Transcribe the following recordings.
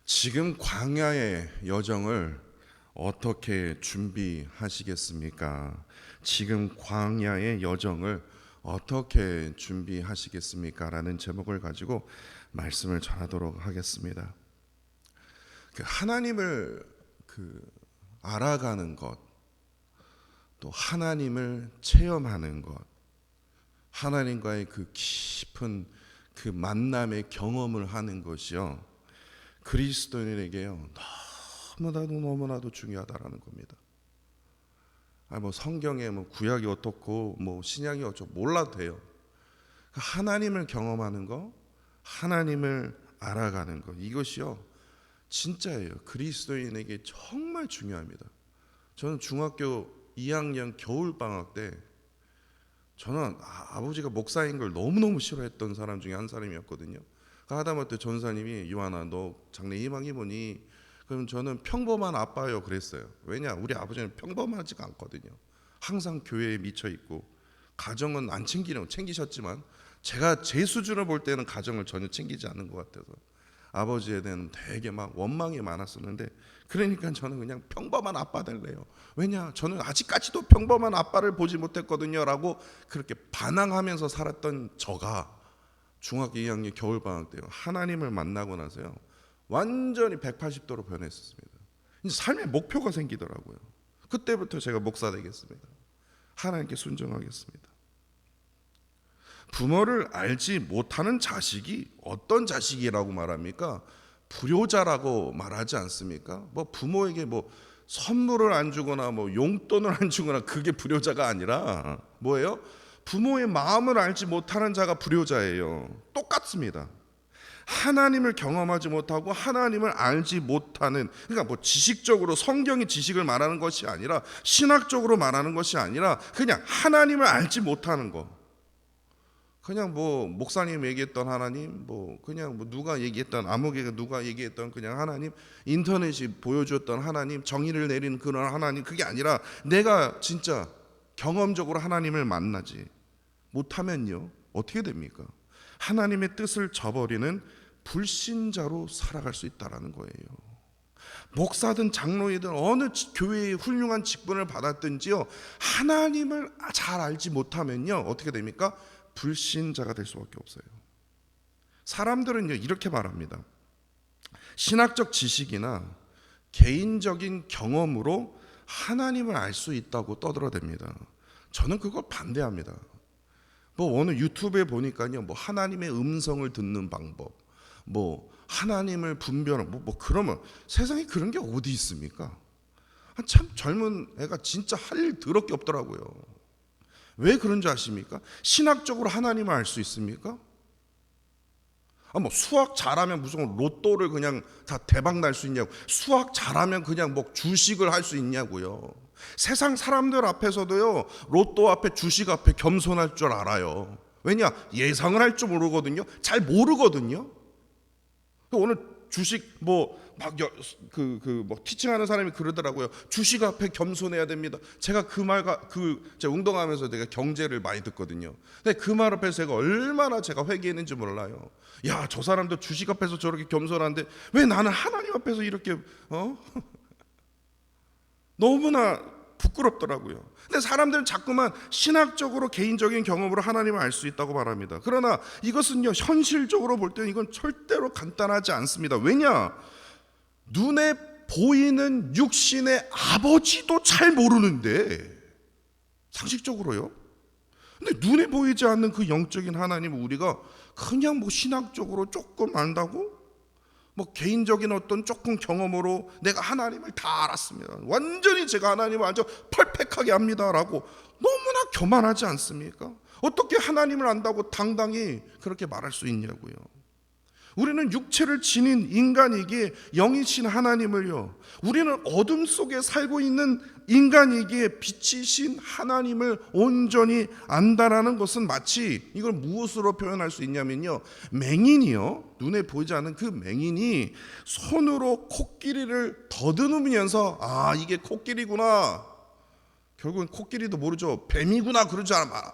지금 광야의 여정을 어떻게 준비하시겠습니까? 지금 광야의 여정을 어떻게 준비하시겠습니까? 라는 제목을 가지고 말씀을 전하도록 하겠습니다. 하나님을 알아가는 것, 또 하나님을 체험하는 것, 하나님과의 깊은 만남의 경험을 하는 것이요, 그리스도인에게요 너무나도 중요하다라는 겁니다. 성경에 구약이 어떻고 신약이 어쩌고 몰라도 돼요. 하나님을 경험하는 거, 하나님을 알아가는 것, 이것이요 진짜예요. 그리스도인에게 정말 중요합니다. 저는 중학교 2학년 겨울방학 때 저는 아버지가 목사인 걸 너무너무 싫어했던 사람 중에 한 사람이었거든요. 하다못해 전사님이 요한아 너 장래 희망이 뭐니? 그럼 저는 평범한 아빠요 그랬어요. 왜냐? 우리 아버지는 평범하지가 않거든요. 항상 교회에 미쳐 있고 가정은 안 챙기셨지만 제가 제 수준을 볼 때는 가정을 전혀 챙기지 않는 것 같아서 아버지에 대한 되게 원망이 많았었는데, 그러니까 저는 그냥 평범한 아빠 될래요. 왜냐? 저는 아직까지도 평범한 아빠를 보지 못했거든요 라고 그렇게 반항하면서 살았던 저가 중학교 2학년 겨울방학 때요 하나님을 만나고 나서요 완전히 180도로 변했습니다. 이제 삶의 목표가 생기더라고요. 그때부터 제가 목사 되겠습니다. 하나님께 순종하겠습니다. 부모를 알지 못하는 자식이 어떤 자식이라고 말합니까? 불효자라고 말하지 않습니까? 부모에게 선물을 안 주거나 용돈을 안 주거나 그게 불효자가 아니라 뭐예요? 부모의 마음을 알지 못하는 자가 불효자예요. 똑같습니다. 하나님을 경험하지 못하고 하나님을 알지 못하는, 그러니까 지식적으로 성경의 지식을 말하는 것이 아니라 신학적으로 말하는 것이 아니라 그냥 하나님을 알지 못하는 거. 그냥 목사님 얘기했던 하나님, 그냥 누가 얘기했던 아무개가 누가 얘기했던 그냥 하나님, 인터넷이 보여줬던 하나님, 정의를 내리는 그런 하나님, 그게 아니라 내가 진짜 경험적으로 하나님을 만나지 못하면요 어떻게 됩니까? 하나님의 뜻을 저버리는 불신자로 살아갈 수 있다는 거예요. 목사든 장로이든 어느 교회의 훌륭한 직분을 받았든지요 하나님을 잘 알지 못하면요 어떻게 됩니까? 불신자가 될 수밖에 없어요. 사람들은요 이렇게 말합니다. 신학적 지식이나 개인적인 경험으로 하나님을 알 수 있다고 떠들어댑니다. 저는 그걸 반대합니다. 어느 유튜브에 보니까요 하나님의 음성을 듣는 방법, 하나님을 분별하는 그러면 세상에 그런 게 어디 있습니까? 참 젊은 애가 진짜 할 일 더럽게 없더라고요. 왜 그런 줄 아십니까? 신학적으로 하나님을 알 수 있습니까? 수학 잘하면 무슨 로또를 그냥 다 대박 날 수 있냐고, 수학 잘하면 그냥 주식을 할 수 있냐고요. 세상 사람들 앞에서도요 로또 앞에 주식 앞에 겸손할 줄 알아요. 왜냐? 예상을 할 줄 모르거든요. 잘 모르거든요. 오늘 주식 티칭하는 사람이 그러더라고요. 주식 앞에 겸손해야 됩니다. 제가 제가 운동하면서 내가 경제를 많이 듣거든요. 근데 그 말 앞에서 제가 얼마나 제가 회개했는지 몰라요. 야, 저 사람도 주식 앞에서 저렇게 겸손한데 왜 나는 하나님 앞에서 이렇게 너무나 부끄럽더라고요. 근데 사람들은 자꾸만 신학적으로 개인적인 경험으로 하나님을 알 수 있다고 말합니다. 그러나 이것은요 현실적으로 볼 때는 이건 절대로 간단하지 않습니다. 왜냐? 눈에 보이는 육신의 아버지도 잘 모르는데, 상식적으로요. 근데 눈에 보이지 않는 그 영적인 하나님을 우리가 그냥 신학적으로 조금 안다고? 개인적인 어떤 조금 경험으로 내가 하나님을 다 알았습니다. 완전히 제가 하나님을 아주 퍼펙트하게 압니다라고 너무나 교만하지 않습니까? 어떻게 하나님을 안다고 당당히 그렇게 말할 수 있냐고요. 우리는 육체를 지닌 인간이기에 영이신 하나님을요, 우리는 어둠 속에 살고 있는 인간이기에 빛이신 하나님을 온전히 안다라는 것은 마치 이걸 무엇으로 표현할 수 있냐면요, 맹인이요, 눈에 보이지 않는 그 맹인이 손으로 코끼리를 더듬으면서 이게 코끼리구나, 결국은 코끼리도 모르죠, 뱀이구나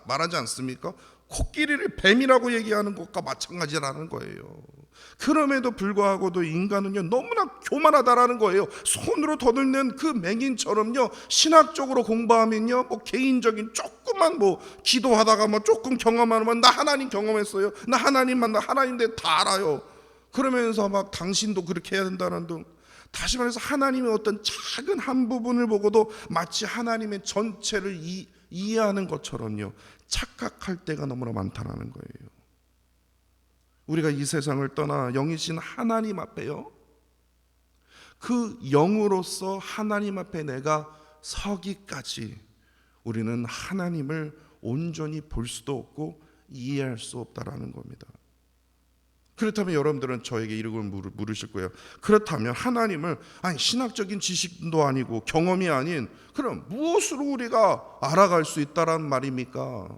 말하지 않습니까? 코끼리를 뱀이라고 얘기하는 것과 마찬가지라는 거예요. 그럼에도 불구하고도 인간은요 너무나 교만하다라는 거예요. 손으로 더듬는 그 맹인처럼요 신학적으로 공부하면요 뭐 개인적인 조그만 뭐 기도하다가 뭐 조금 경험하면 나 하나님 경험했어요. 나 하나님 만나 하나님인데 다 알아요. 그러면서 막 당신도 그렇게 해야 된다는 등, 다시 말해서 하나님의 어떤 작은 한 부분을 보고도 마치 하나님의 전체를 이해하는 것처럼요 착각할 때가 너무나 많다는 거예요. 우리가 이 세상을 떠나 영이신 하나님 앞에요 그 영으로서 하나님 앞에 내가 서기까지 우리는 하나님을 온전히 볼 수도 없고 이해할 수 없다라는 겁니다. 그렇다면 여러분들은 저에게 이걸 물으실 거예요. 그렇다면 하나님을 신학적인 지식도 아니고 경험이 아닌 그럼 무엇으로 우리가 알아갈 수 있다란 말입니까?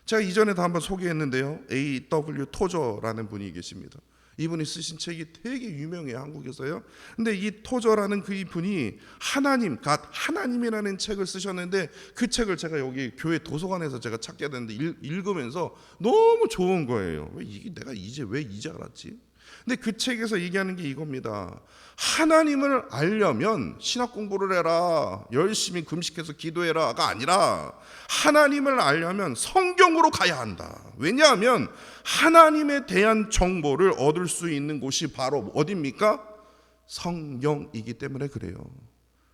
제가 이전에도 한번 소개했는데요. A.W. 토저라는 분이 계십니다. 이분이 쓰신 책이 되게 유명해요, 한국에서요. 근데 이 토저라는 그 분이 하나님이라는 책을 쓰셨는데 그 책을 제가 여기 교회 도서관에서 제가 찾게 됐는데 읽으면서 너무 좋은 거예요. 내가 왜 이제 알았지? 근데 그 책에서 얘기하는 게 이겁니다. 하나님을 알려면 신학 공부를 해라, 열심히 금식해서 기도해라가 아니라 하나님을 알려면 성경으로 가야 한다. 왜냐하면 하나님에 대한 정보를 얻을 수 있는 곳이 바로 어디입니까? 성경이기 때문에 그래요.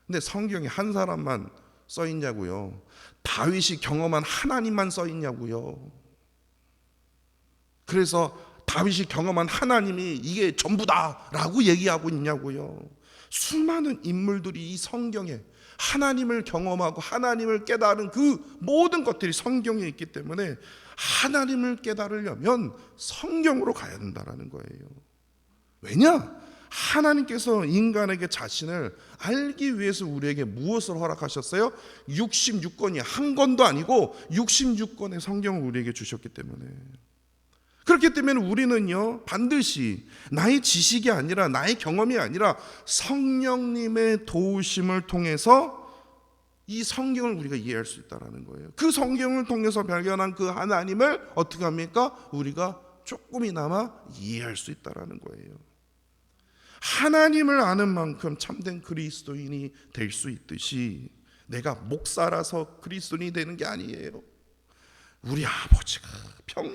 근데 성경이 한 사람만 써 있냐고요? 다윗이 경험한 하나님만 써 있냐고요? 그래서 다윗이 경험한 하나님이 이게 전부다라고 얘기하고 있냐고요? 수많은 인물들이 이 성경에 하나님을 경험하고 하나님을 깨달은 그 모든 것들이 성경에 있기 때문에 하나님을 깨달으려면 성경으로 가야 된다는 거예요. 왜냐? 하나님께서 인간에게 자신을 알기 위해서 우리에게 무엇을 허락하셨어요? 66권이 한 권도 아니고 66권의 성경을 우리에게 주셨기 때문에. 그렇기 때문에 우리는요 반드시 나의 지식이 아니라 나의 경험이 아니라 성령님의 도우심을 통해서 이 성경을 우리가 이해할 수 있다는 거예요. 그 성경을 통해서 발견한 그 하나님을 어떻게 합니까? 우리가 조금이나마 이해할 수 있다는 거예요. 하나님을 아는 만큼 참된 그리스도인이 될 수 있듯이 내가 목사라서 그리스도인이 되는 게 아니에요. 우리 아버지가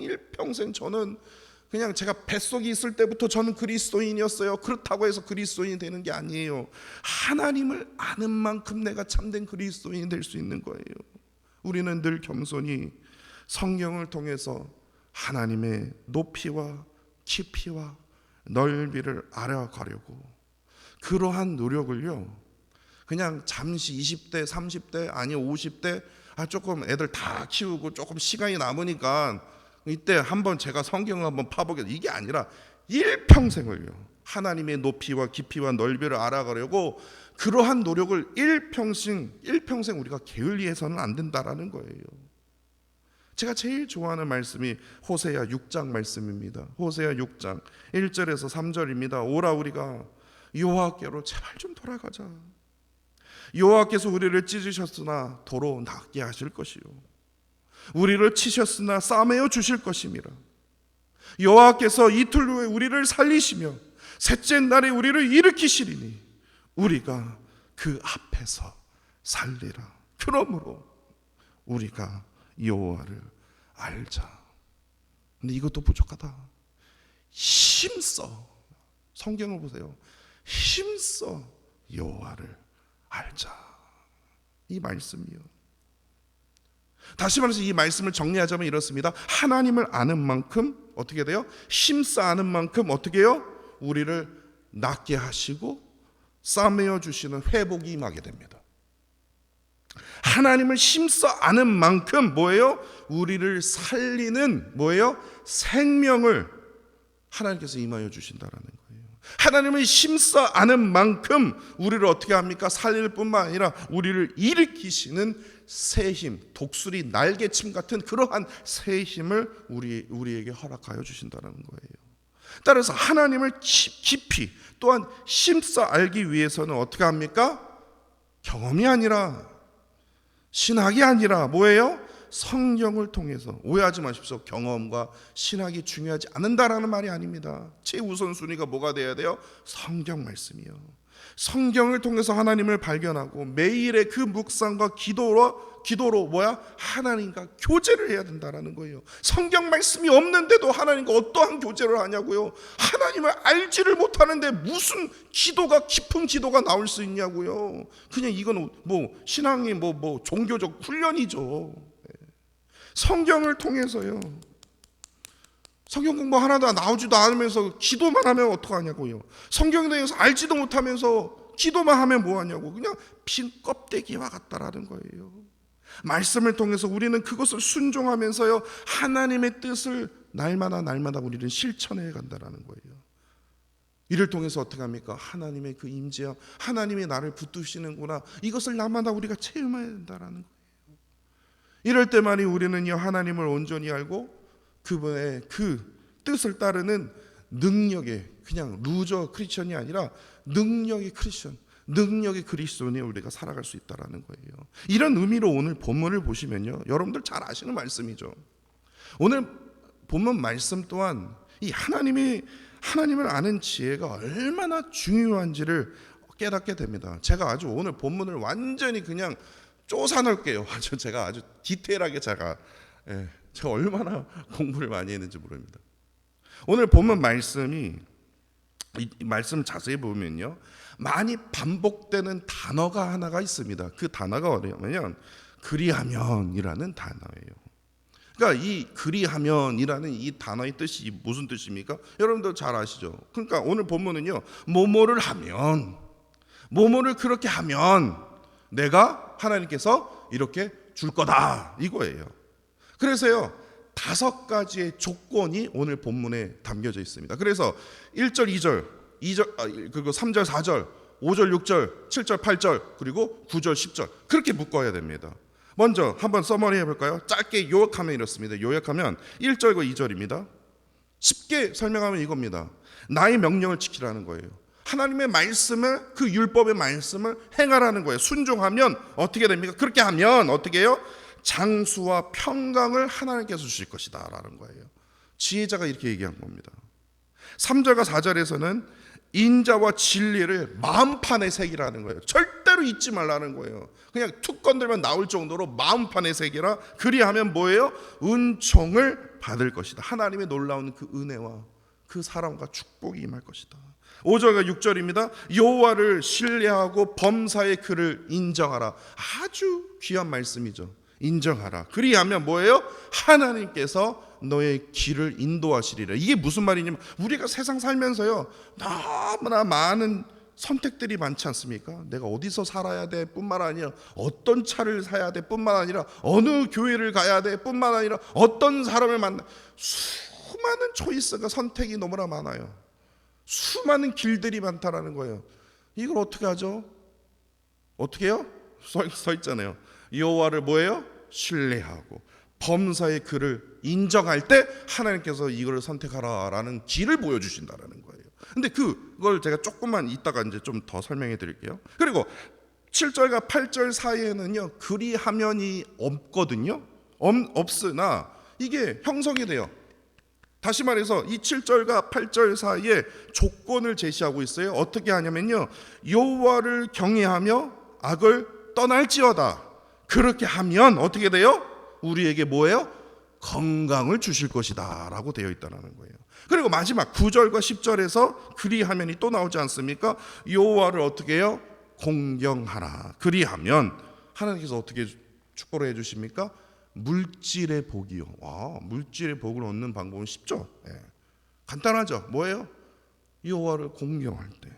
일평생 저는 그냥 제가 뱃속에 있을 때부터 저는 그리스도인이었어요. 그렇다고 해서 그리스도인이 되는 게 아니에요. 하나님을 아는 만큼 내가 참된 그리스도인이 될 수 있는 거예요. 우리는 늘 겸손히 성경을 통해서 하나님의 높이와 깊이와 넓이를 알아가려고 그러한 노력을요 그냥 잠시 20대 30대 아니 50대 조금 애들 다 키우고 조금 시간이 남으니까 이때 한번 제가 성경을 한번 파보겠다 이게 아니라 일평생을요 하나님의 높이와 깊이와 넓이를 알아가려고 그러한 노력을 일평생 우리가 게을리해서는 안 된다라는 거예요. 제가 제일 좋아하는 말씀이 호세아 6장 말씀입니다. 호세아 6장 1절에서 3절입니다. 오라 우리가 여호와께로 제발 좀 돌아가자. 여호와께서 우리를 찢으셨으나 도로 낫게 하실 것이요 우리를 치셨으나 싸매어 주실 것임이라. 여호와께서 이틀 후에 우리를 살리시며 셋째 날에 우리를 일으키시리니 우리가 그 앞에서 살리라. 그러므로 우리가 여호와를 알자. 근데 이것도 부족하다. 힘써 성경을 보세요. 힘써 여호와를 알자. 이 말씀이요. 다시 말해서 이 말씀을 정리하자면 이렇습니다. 하나님을 아는 만큼 어떻게 돼요? 힘써 아는 만큼 어떻게 해요? 우리를 낫게 하시고 싸매어 주시는 회복이 임하게 됩니다. 하나님을 힘써 아는 만큼 뭐예요? 우리를 살리는 뭐예요? 생명을 하나님께서 임하여 주신다라는 거예요. 하나님을 힘써 아는 만큼 우리를 어떻게 합니까? 살릴 뿐만 아니라 우리를 일으키시는 새 힘, 독수리 날개침 같은 그러한 새 힘을 우리에게 허락하여 주신다는 거예요. 따라서 하나님을 깊이 또한 힘써 알기 위해서는 어떻게 합니까? 경험이 아니라 신학이 아니라 뭐예요? 성경을 통해서. 오해하지 마십시오. 경험과 신학이 중요하지 않는다라는 말이 아닙니다. 최우선순위가 뭐가 돼야 돼요? 성경 말씀이요. 성경을 통해서 하나님을 발견하고 매일의 그 묵상과 기도로 하나님과 교제를 해야 된다라는 거예요. 성경 말씀이 없는데도 하나님과 어떠한 교제를 하냐고요. 하나님을 알지를 못하는데 무슨 기도가, 깊은 기도가 나올 수 있냐고요. 그냥 이건 신앙이 종교적 훈련이죠. 성경을 통해서요. 성경 공부 하나도 나오지도 않으면서 기도만 하면 어떡하냐고요. 성경에 대해서 알지도 못하면서 기도만 하면 뭐하냐고. 그냥 빈 껍데기와 같다라는 거예요. 말씀을 통해서 우리는 그것을 순종하면서요, 하나님의 뜻을 날마다 우리는 실천해 간다라는 거예요. 이를 통해서 어떻게 합니까? 하나님의 그 임재와 하나님이 나를 붙드시는구나, 이것을 날마다 우리가 체험해야 된다라는 거예요. 이럴 때만이 우리는요, 하나님을 온전히 알고 그분의 그 뜻을 따르는 능력의, 그냥 루저 크리스천이 아니라 능력의 크리스천, 능력의 그리스도인이 우리가 살아갈 수 있다라는 거예요. 이런 의미로 오늘 본문을 보시면요, 여러분들 잘 아시는 말씀이죠. 오늘 본문 말씀 또한 이 하나님을 아는 지혜가 얼마나 중요한지를 깨닫게 됩니다. 제가 아주 오늘 본문을 완전히 그냥 쪼사놓을게요. 제가 아주 디테일하게 제가 얼마나 공부를 많이 했는지 모릅니다. 오늘 본문 말씀이, 이 말씀 자세히 보면요, 많이 반복되는 단어가 하나가 있습니다. 그 단어가 뭐냐면 그리하면이라는 단어예요. 그러니까 이 그리하면이라는 이 단어의 뜻이 무슨 뜻입니까? 여러분들 잘 아시죠? 그러니까 오늘 본문은요, 뭐뭐를 하면, 뭐뭐를 그렇게 하면 내가 하나님께서 이렇게 줄 거다, 이거예요. 그래서요, 5가지의 조건이 오늘 본문에 담겨져 있습니다. 그래서 1절, 2절, 그리고 3절, 4절, 5절, 6절, 7절, 8절, 그리고 9절, 10절 그렇게 묶어야 됩니다. 먼저 한번 서머리 해볼까요? 짧게 요약하면 이렇습니다. 요약하면 1절과 2절입니다. 쉽게 설명하면 이겁니다. 나의 명령을 지키라는 거예요. 하나님의 말씀을, 그 율법의 말씀을 행하라는 거예요. 순종하면 어떻게 됩니까? 그렇게 하면 어떻게 해요? 장수와 평강을 하나님께서 주실 것이다 라는 거예요. 지혜자가 이렇게 얘기한 겁니다. 3절과 4절에서는 인자와 진리를 마음판에 새기라는 거예요. 절대로 잊지 말라는 거예요. 그냥 툭 건들면 나올 정도로 마음판에 새기라. 그리하면 뭐예요? 은총을 받을 것이다. 하나님의 놀라운 그 은혜와 그 사랑과 축복이 임할 것이다. 5절과 6절입니다. 여호와를 신뢰하고 범사의 그를 인정하라. 아주 귀한 말씀이죠. 인정하라. 그리하면 뭐예요? 하나님께서 너의 길을 인도하시리라. 이게 무슨 말이냐면, 우리가 세상 살면서요, 너무나 많은 선택들이 많지 않습니까? 내가 어디서 살아야 돼 뿐만 아니라 어떤 차를 사야 돼 뿐만 아니라 어느 교회를 가야 돼 뿐만 아니라 어떤 사람을 만나, 수많은 초이스가, 선택이 너무나 많아요. 수많은 길들이 많다라는 거예요. 이걸 어떻게 하죠? 어떻게 해요? 써 있잖아요. 여호와를 뭐예요? 신뢰하고 범사의 그를 인정할 때 하나님께서 이걸 선택하라라는 길을 보여주신다라는 거예요. 근데 그걸 제가 조금만 이따가 이제 좀 더 설명해 드릴게요. 그리고 7절과 8절 사이에는요, 그리하면이 없거든요. 없으나 이게 형성이 돼요. 다시 말해서 이 7절과 8절 사이에 조건을 제시하고 있어요. 어떻게 하냐면요, 여호와를 경외하며 악을 떠날지어다. 그렇게 하면 어떻게 돼요? 우리에게 뭐예요? 건강을 주실 것이다 라고 되어 있다는 거예요. 그리고 마지막 9절과 10절에서 그리하면이 또 나오지 않습니까? 여호와를 어떻게 해요? 공경하라. 그리하면 하나님께서 어떻게 축복을 해주십니까? 물질의 복이요. 물질의 복을 얻는 방법은 쉽죠. 간단하죠. 뭐예요? 여호와를 공경할 때.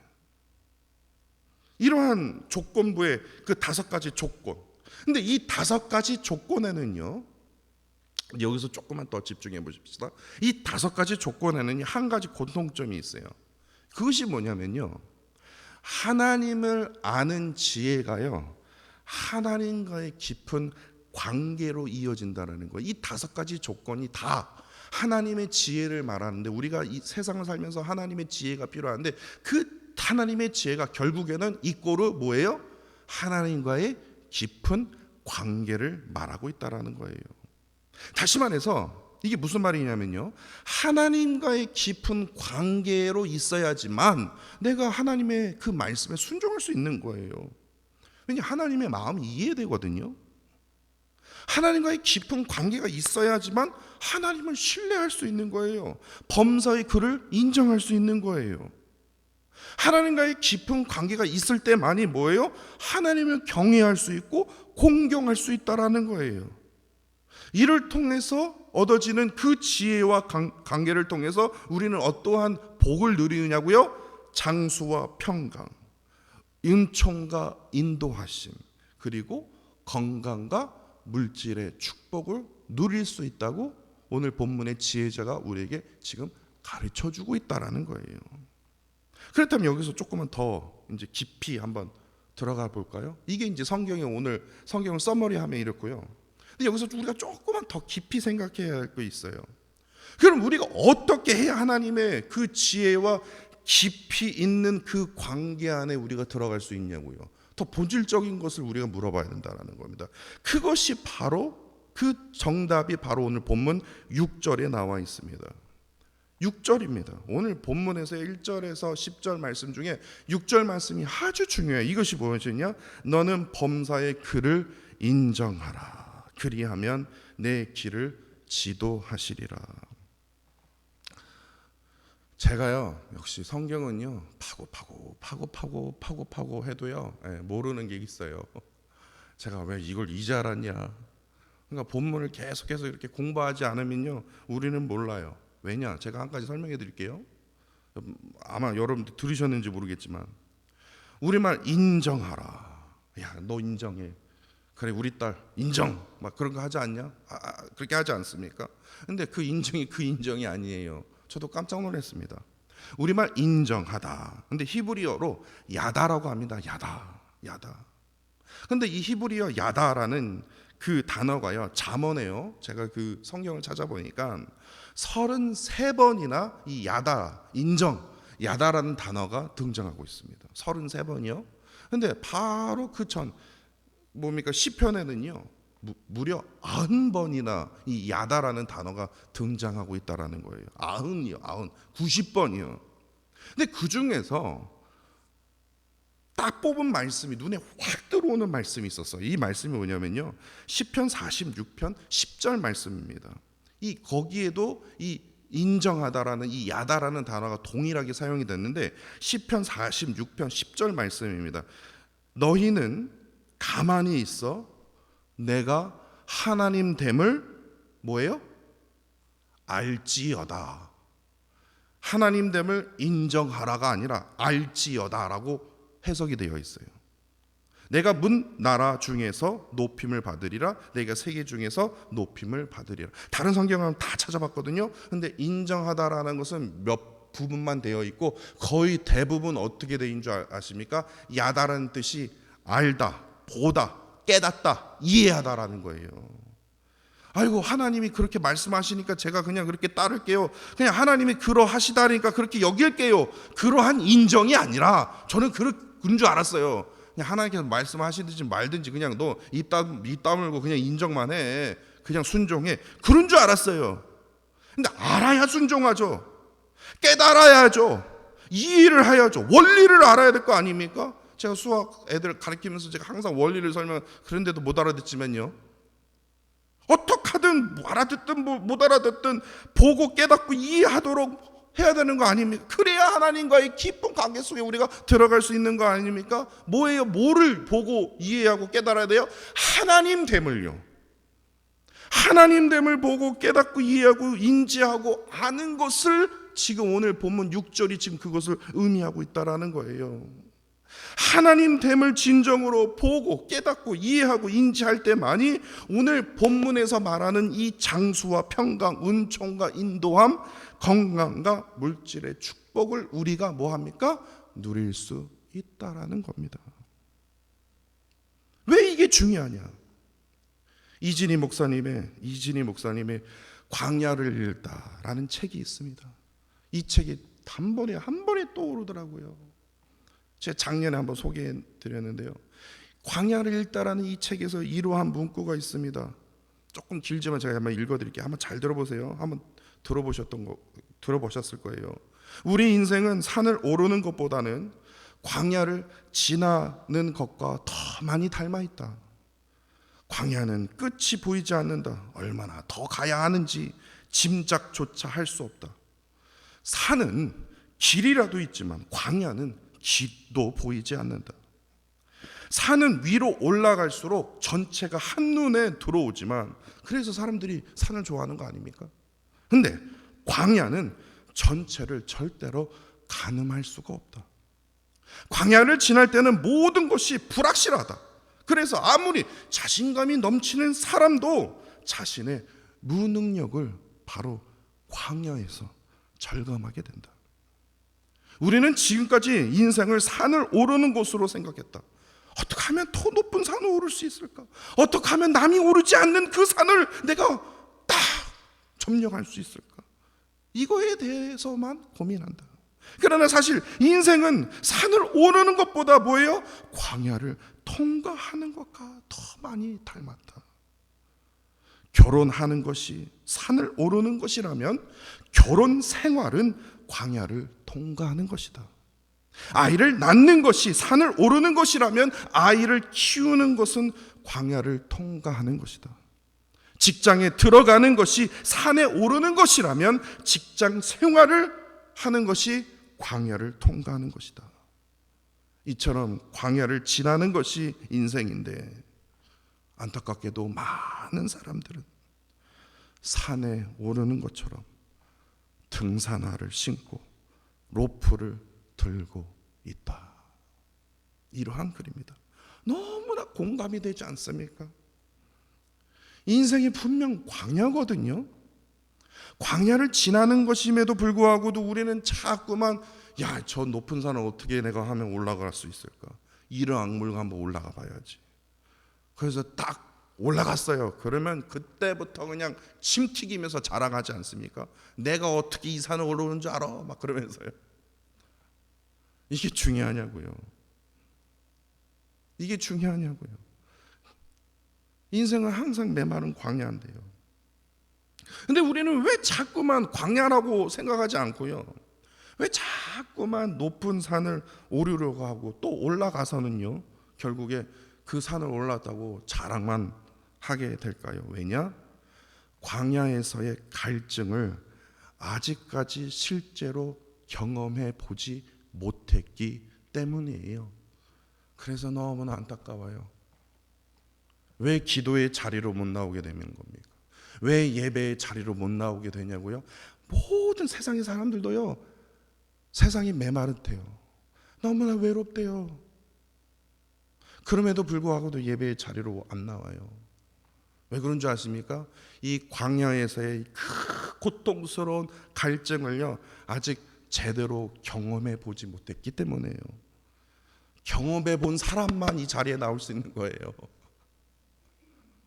이러한 조건부의 그 5가지 조건. 근데 이 5가지 조건에는요, 여기서 조금만 더 집중해 보십시다. 이 5가지 조건에는 한 가지 공통점이 있어요. 그것이 뭐냐면요, 하나님을 아는 지혜가요, 하나님과의 깊은 관계로 이어진다는 거예요. 이 5가지 조건이 다 하나님의 지혜를 말하는데, 우리가 이 세상을 살면서 하나님의 지혜가 필요한데, 그 하나님의 지혜가 결국에는 이꼬르 뭐예요? 하나님과의 깊은 관계를 말하고 있다라는 거예요. 다시 말해서 이게 무슨 말이냐면요, 하나님과의 깊은 관계로 있어야지만 내가 하나님의 그 말씀에 순종할 수 있는 거예요. 왜냐, 하나님의 마음이 이해되거든요. 하나님과의 깊은 관계가 있어야지만 하나님을 신뢰할 수 있는 거예요. 범사의 그를 인정할 수 있는 거예요. 하나님과의 깊은 관계가 있을 때만이 뭐예요? 하나님을 경외할 수 있고 공경할 수 있다라는 거예요. 이를 통해서 얻어지는 그 지혜와 관계를 통해서 우리는 어떠한 복을 누리느냐고요? 장수와 평강, 은총과 인도하심, 그리고 건강과 물질의 축복을 누릴 수 있다고 오늘 본문의 지혜자가 우리에게 지금 가르쳐주고 있다라는 거예요. 그렇다면 여기서 조금만 더 이제 깊이 한번 들어가 볼까요? 이게 이제 성경의 오늘 성경을 서머리하면 이렇고요. 근데 여기서 우리가 조금만 더 깊이 생각해야 할 게 있어요. 그럼 우리가 어떻게 해야 하나님의 그 지혜와 깊이 있는 그 관계 안에 우리가 들어갈 수 있냐고요. 더 본질적인 것을 우리가 물어봐야 된다는 겁니다. 그것이 바로 그 정답이 바로 오늘 본문 6절에 나와 있습니다. 6절입니다. 오늘 본문에서 1절에서 10절 말씀 중에 6절 말씀이 아주 중요해요. 이것이 무엇이냐? 너는 범사의 그를 인정하라. 그리하면 내 길을 지도하시리라. 제가요, 역시 성경은요, 파고 해도요, 모르는 게 있어요. 제가 왜 이걸 이제 알았냐? 그러니까 본문을 계속해서 이렇게 공부하지 않으면요, 우리는 몰라요. 왜냐? 제가 한 가지 설명해 드릴게요. 아마 여러분들 들으셨는지 모르겠지만, 우리말 인정하라. 야, 너 인정해. 그래, 우리 딸 인정. 막 그런 거 하지 않냐? 그렇게 하지 않습니까? 근데 그 인정이 아니에요. 저도 깜짝 놀랐습니다. 우리말 인정하다. 근데 히브리어로 야다라고 합니다. 야다. 근데 이 히브리어 야다라는 그 단어가요, 잠언에요. 제가 그 성경을 찾아보니까 33번이나 이 야다, 인정, 야다라는 단어가 등장하고 있습니다. 33번이요. 근데 바로 그 전 뭡니까? 시편에는요, 무려 90번이나 이 야다라는 단어가 등장하고 있다라는 거예요. 90번이요. 근데 그 중에서 딱 뽑은 말씀이 눈에 확 들어오는 말씀이 있었어요. 이 말씀이 뭐냐면요, 시편 46편 10절 말씀입니다. 이 거기에도 이 인정하다라는 이 야다라는 단어가 동일하게 사용이 됐는데 시편 46편 10절 말씀입니다. 너희는 가만히 있어 내가 하나님 됨을 뭐예요? 알지어다. 하나님 됨을 인정하라가 아니라 알지어다라고 해석이 되어 있어요. 내가 문 나라 중에서 높임을 받으리라. 내가 세계 중에서 높임을 받으리라. 다른 성경은 다 찾아봤거든요. 근데 인정하다라는 것은 몇 부분만 되어 있고 거의 대부분 어떻게 되어 줄 아십니까? 야다라는 뜻이 알다, 보다, 깨닫다, 이해하다라는 거예요. 아이고, 하나님이 그렇게 말씀하시니까 제가 그냥 그렇게 따를게요. 그냥 하나님이 그러하시다니까 그렇게 여길게요. 그러한 인정이 아니라 저는 그런 줄 알았어요. 그냥 하나님께서 말씀하시든지 말든지 그냥 너 입 다물고 그냥 인정만 해. 그냥 순종해. 그런 줄 알았어요. 근데 알아야 순종하죠. 깨달아야죠. 이해를 해야죠. 원리를 알아야 될 거 아닙니까? 제가 수학 애들 가르치면서 제가 항상 원리를 설명, 그런데도 못 알아듣지만요, 어떻게 하든 알아듣든 못 알아듣든 보고 깨닫고 이해하도록 해야 되는 거 아닙니까? 그래야 하나님과의 깊은 관계 속에 우리가 들어갈 수 있는 거 아닙니까? 뭐예요? 뭐를 보고 이해하고 깨달아야 돼요? 하나님 됨을요. 하나님 됨을 보고 깨닫고 이해하고 인지하고 아는 것을 지금 오늘 본문 6절이 지금 그것을 의미하고 있다라는 거예요. 하나님 됨을 진정으로 보고 깨닫고 이해하고 인지할 때만이 오늘 본문에서 말하는 이 장수와 평강, 은총과 인도함, 건강과 물질의 축복을 우리가 뭐합니까? 누릴 수 있다라는 겁니다. 왜 이게 중요하냐? 이진희 목사님의 광야를 읽다라는 책이 있습니다. 이 책이 한 번에 떠오르더라고요. 제가 작년에 한번 소개해 드렸는데요. 광야를 읽다라는 이 책에서 이러한 문구가 있습니다. 조금 길지만 제가 한번 읽어드릴게요. 한번 잘 들어보세요. 한번 들어보셨을 거예요. 우리 인생은 산을 오르는 것보다는 광야를 지나는 것과 더 많이 닮아 있다. 광야는 끝이 보이지 않는다. 얼마나 더 가야 하는지 짐작조차 할 수 없다. 산은 길이라도 있지만 광야는 길도 보이지 않는다. 산은 위로 올라갈수록 전체가 한눈에 들어오지만 그래서 사람들이 산을 좋아하는 거 아닙니까? 근데 광야는 전체를 절대로 가늠할 수가 없다. 광야를 지날 때는 모든 것이 불확실하다. 그래서 아무리 자신감이 넘치는 사람도 자신의 무능력을 바로 광야에서 절감하게 된다. 우리는 지금까지 인생을 산을 오르는 곳으로 생각했다. 어떻게 하면 더 높은 산을 오를 수 있을까? 어떻게 하면 남이 오르지 않는 그 산을 내가 딱 점령할 수 있을까? 이거에 대해서만 고민한다. 그러나 사실 인생은 산을 오르는 것보다 뭐예요? 광야를 통과하는 것과 더 많이 닮았다. 결혼하는 것이 산을 오르는 것이라면 결혼 생활은 광야를 통과하는 것이다. 아이를 낳는 것이 산을 오르는 것이라면 아이를 키우는 것은 광야를 통과하는 것이다. 직장에 들어가는 것이 산에 오르는 것이라면 직장 생활을 하는 것이 광야를 통과하는 것이다. 이처럼 광야를 지나는 것이 인생인데 안타깝게도 많은 사람들은 산에 오르는 것처럼 등산화를 신고 로프를 들고 있다. 이러한 글입니다. 너무나 공감이 되지 않습니까? 인생이 분명 광야거든요. 광야를 지나는 것임에도 불구하고도 우리는 자꾸만 저 높은 산을 어떻게 내가 하면 올라갈 수 있을까? 이른 악물고 한번 올라가 봐야지. 그래서 딱 올라갔어요. 그러면 그때부터 그냥 침 튀기면서 자랑하지 않습니까? 내가 어떻게 이 산을 올라오는 줄 알아? 막 그러면서요. 이게 중요하냐고요. 이게 중요하냐고요. 인생은 항상 메마른 광야인데요. 근데 우리는 왜 자꾸만 광야라고 생각하지 않고요, 왜 자꾸만 높은 산을 오르려고 하고 또 올라가서는요 결국에 그 산을 올랐다고 자랑만 하게 될까요? 왜냐? 광야에서의 갈증을 아직까지 실제로 경험해 보지 못했기 때문이에요. 그래서 너무나 안타까워요. 왜 기도의 자리로 못 나오게 되는 겁니까? 왜 예배의 자리로 못 나오게 되냐고요? 모든 세상의 사람들도요, 세상이 메마르대요. 너무나 외롭대요. 그럼에도 불구하고도 예배의 자리로 안 나와요. 왜 그런 줄 아십니까? 이 광야에서의 그 고통스러운 갈증을요 아직 제대로 경험해 보지 못했기 때문에요. 경험해 본 사람만 이 자리에 나올 수 있는 거예요.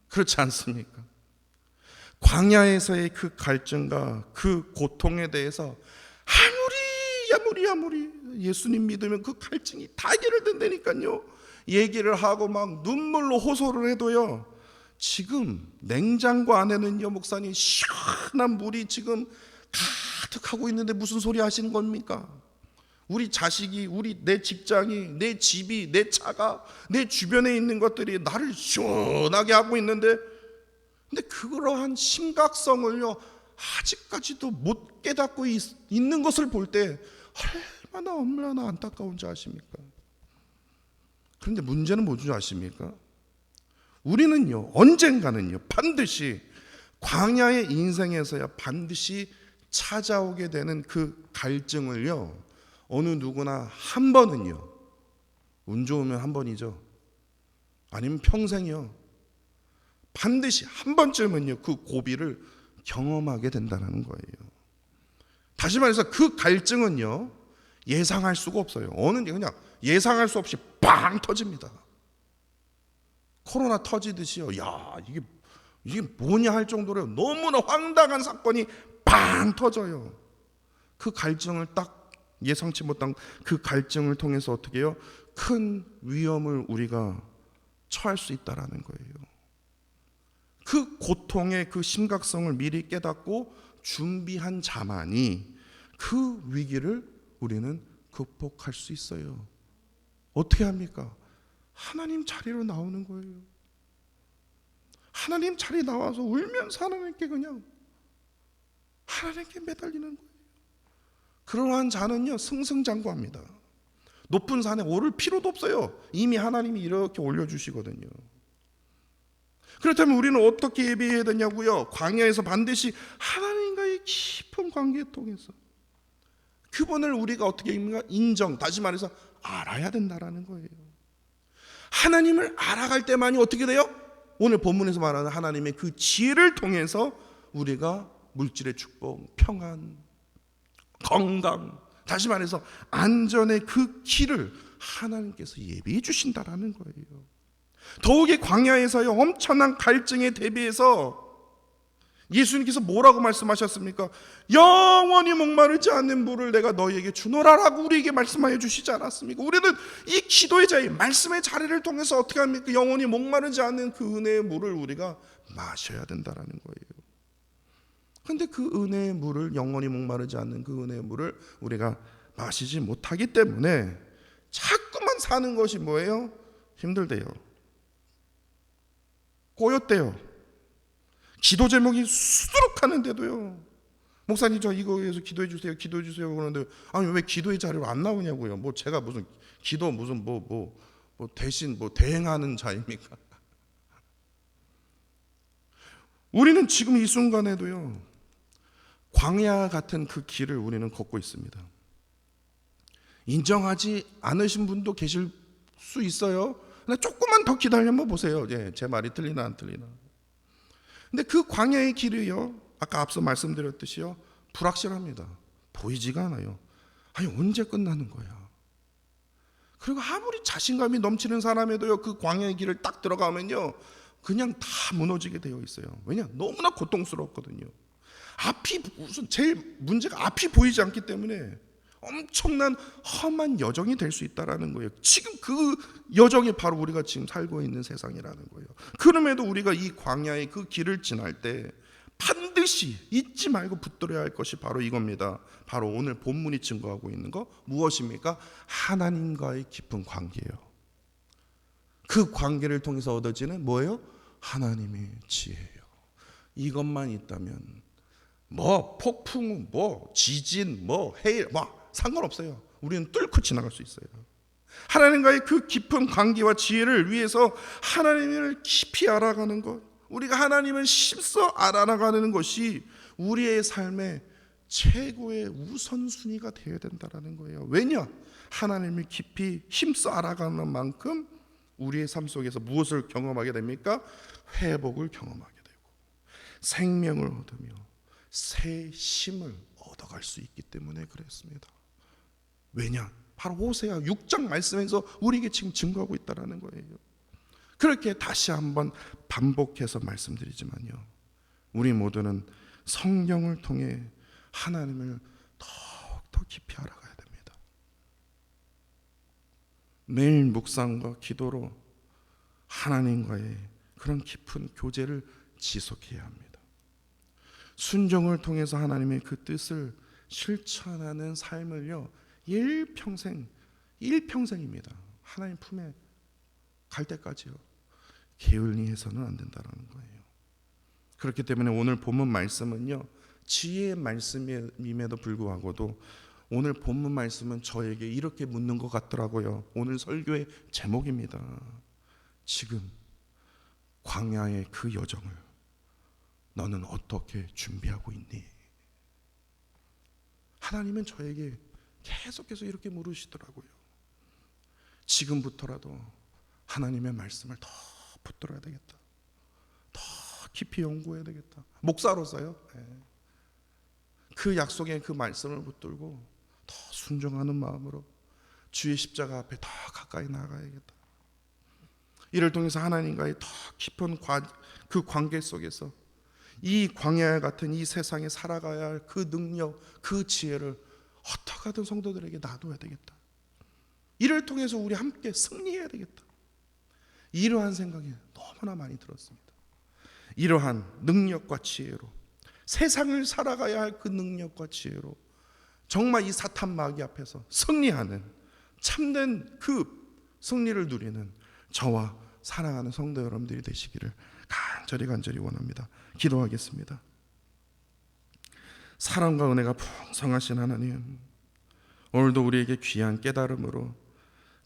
그렇지 않습니까? 광야에서의 그 갈증과 그 고통에 대해서 아무리 예수님 믿으면 그 갈증이 다 해결된다니까요. 얘기를 하고 막 눈물로 호소를 해도요, 지금 냉장고 안에는요 목사님 시원한 물이 지금 가득하고 있는데 무슨 소리 하시는 겁니까? 우리 자식이, 내 직장이, 내 집이, 내 차가, 내 주변에 있는 것들이 나를 시원하게 하고 있는데, 근데 그러한 심각성을요 아직까지도 못 깨닫고 있는 것을 볼 때 얼마나 안타까운지 아십니까? 그런데 문제는 뭔지 아십니까? 우리는요 언젠가는요 반드시 광야의 인생에서야 반드시 찾아오게 되는 그 갈증을요 어느 누구나 한 번은요, 운 좋으면 한 번이죠, 아니면 평생이요, 반드시 한 번쯤은요 그 고비를 경험하게 된다는 거예요. 다시 말해서 그 갈증은요 예상할 수가 없어요. 어느 그냥 예상할 수 없이 빵 터집니다. 코로나 터지듯이요. 이게 뭐냐 할 정도로 너무나 황당한 사건이 빵 터져요. 그 갈증을 딱 예상치 못한 그 갈증을 통해서 어떻게 해요? 큰 위험을 우리가 처할 수 있다라는 거예요. 그 고통의 그 심각성을 미리 깨닫고 준비한 자만이 그 위기를 우리는 극복할 수 있어요. 어떻게 합니까? 하나님 자리로 나오는 거예요. 하나님 자리 나와서 울면서 하나님께 그냥 하나님께 매달리는 거예요. 그러한 자는요 승승장구합니다. 높은 산에 오를 필요도 없어요. 이미 하나님이 이렇게 올려주시거든요. 그렇다면 우리는 어떻게 예배해야 되냐고요? 광야에서 반드시 하나님과의 깊은 관계를 통해서 그분을 우리가 어떻게 인정, 다시 말해서 알아야 된다라는 거예요. 하나님을 알아갈 때만이 어떻게 돼요? 오늘 본문에서 말하는 하나님의 그 지혜를 통해서 우리가 물질의 축복, 평안, 건강, 다시 말해서 안전의 그 길을 하나님께서 예비해 주신다라는 거예요. 더욱이 광야에서요 엄청난 갈증에 대비해서 예수님께서 뭐라고 말씀하셨습니까? 영원히 목마르지 않는 물을 내가 너희에게 주노라라고 우리에게 말씀하여 주시지 않았습니까? 우리는 이 기도의 자리, 말씀의 자리를 통해서 어떻게 합니까? 영원히 목마르지 않는 그 은혜의 물을 우리가 마셔야 된다라는 거예요. 그런데 그 은혜의 물을, 영원히 목마르지 않는 그 은혜의 물을 우리가 마시지 못하기 때문에 자꾸만 사는 것이 뭐예요? 힘들대요. 꼬였대요. 기도 제목이 수두룩하는데도요 목사님 저 이거 위해서 기도해 주세요 기도해 주세요 그러는데 아니 왜 기도의 자리로 안 나오냐고요. 뭐 제가 무슨 기도 무슨 뭐 대신 뭐 대행하는 자입니까? 우리는 지금 이 순간에도요 광야 같은 그 길을 우리는 걷고 있습니다. 인정하지 않으신 분도 계실 수 있어요. 근데 조금만 더 기다려면 보세요. 제 말이 틀리나 안 틀리나. 근데 그 광야의 길이요 아까 앞서 말씀드렸듯이요 불확실합니다. 보이지가 않아요. 아니 언제 끝나는 거야. 그리고 아무리 자신감이 넘치는 사람에도요 그 광야의 길을 딱 들어가면요 그냥 다 무너지게 되어 있어요. 왜냐? 너무나 고통스럽거든요. 앞이 무슨 제일 문제가 앞이 보이지 않기 때문에 엄청난 험한 여정이 될 수 있다라는 거예요. 지금 그 여정이 바로 우리가 지금 살고 있는 세상이라는 거예요. 그럼에도 우리가 이 광야의 그 길을 지날 때 반드시 잊지 말고 붙들어야 할 것이 바로 이겁니다. 바로 오늘 본문이 증거하고 있는 거 무엇입니까? 하나님과의 깊은 관계예요. 그 관계를 통해서 얻어지는 뭐예요? 하나님의 지혜예요. 이것만 있다면 뭐 폭풍, 뭐 지진, 뭐 해일, 뭐 상관없어요. 우리는 뚫고 지나갈 수 있어요. 하나님과의 그 깊은 관계와 지혜를 위해서 하나님을 깊이 알아가는 것, 우리가 하나님을 힘써 알아가는 것이 우리의 삶의 최고의 우선순위가 되어야 된다는 거예요. 왜냐? 하나님을 깊이 힘써 알아가는 만큼 우리의 삶 속에서 무엇을 경험하게 됩니까? 회복을 경험하게 되고 생명을 얻으며 새 힘을 얻어갈 수 있기 때문에 그랬습니다. 왜냐? 바로 호세아 6장 말씀에서 우리에게 지금 증거하고 있다는 거예요. 그렇게 다시 한번 반복해서 말씀드리지만요 우리 모두는 성경을 통해 하나님을 더욱더 깊이 알아가야 됩니다. 매일 묵상과 기도로 하나님과의 그런 깊은 교제를 지속해야 합니다. 순종을 통해서 하나님의 그 뜻을 실천하는 삶을요 일평생입니다. 하나님 품에 갈 때까지요 게을리 해서는 안 된다는 거예요. 그렇기 때문에 오늘 본문 말씀은요 지혜의 말씀임에도 불구하고도 오늘 본문 말씀은 저에게 이렇게 묻는 것 같더라고요. 오늘 설교의 제목입니다. 지금 광야의 그 여정을 너는 어떻게 준비하고 있니? 하나님은 저에게 계속해서 이렇게 물으시더라고요. 지금부터라도 하나님의 말씀을 더 붙들어야 되겠다. 더 깊이 연구해야 되겠다. 목사로서요. 그 약속의 그 말씀을 붙들고 더 순종하는 마음으로 주의 십자가 앞에 더 가까이 나아가야겠다. 이를 통해서 하나님과의 더 깊은 그 관계 속에서 이 광야 같은 이 세상에 살아가야 할 그 능력, 그 지혜를 어떻게 하든 성도들에게 놔둬야 되겠다. 이를 통해서 우리 함께 승리해야 되겠다. 이러한 생각이 너무나 많이 들었습니다. 이러한 능력과 지혜로 세상을 살아가야 할 그 능력과 지혜로 정말 이 사탄 마귀 앞에서 승리하는 참된 그 승리를 누리는 저와 사랑하는 성도 여러분들이 되시기를 간절히 원합니다. 기도하겠습니다. 사랑과 은혜가 풍성하신 하나님, 오늘도 우리에게 귀한 깨달음으로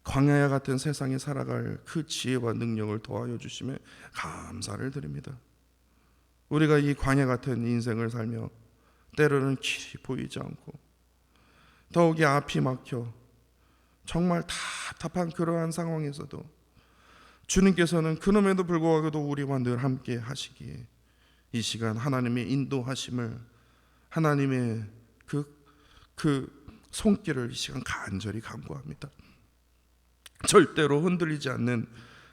광야와 같은 세상에 살아갈 그 지혜와 능력을 더하여 주심에 감사를 드립니다. 우리가 이 광야 같은 인생을 살며 때로는 길이 보이지 않고 더욱이 앞이 막혀 정말 답답한 그러한 상황에서도 주님께서는 그럼에도 불구하고도 우리와 늘 함께 하시기에 이 시간 하나님의 인도하심을, 하나님의 그 손길을 이 시간 간절히 간구합니다. 절대로 흔들리지 않는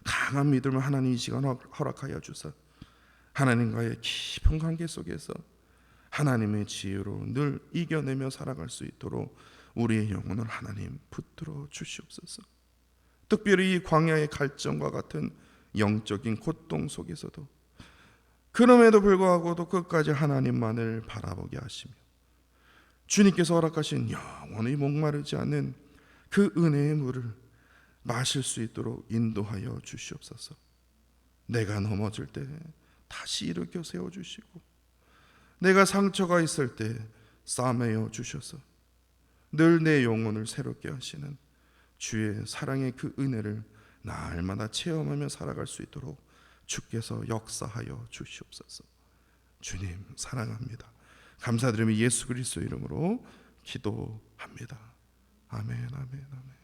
강한 믿음을 하나님 이 시간 허락하여 주사 하나님과의 깊은 관계 속에서 하나님의 지혜로 늘 이겨내며 살아갈 수 있도록 우리의 영혼을 하나님 붙들어 주시옵소서. 특별히 이 광야의 갈증과 같은 영적인 고통 속에서도 그럼에도 불구하고도 끝까지 하나님만을 바라보게 하시며 주님께서 허락하신 영원히 목마르지 않는 그 은혜의 물을 마실 수 있도록 인도하여 주시옵소서. 내가 넘어질 때 다시 일으켜 세워주시고 내가 상처가 있을 때 싸매어 주셔서 늘 내 영혼을 새롭게 하시는 주의 사랑의 그 은혜를 날마다 체험하며 살아갈 수 있도록 주께서 역사하여 주시옵소서. 주님 사랑합니다. 감사드리며 예수 그리스도 이름으로 기도합니다. 아멘, 아멘, 아멘.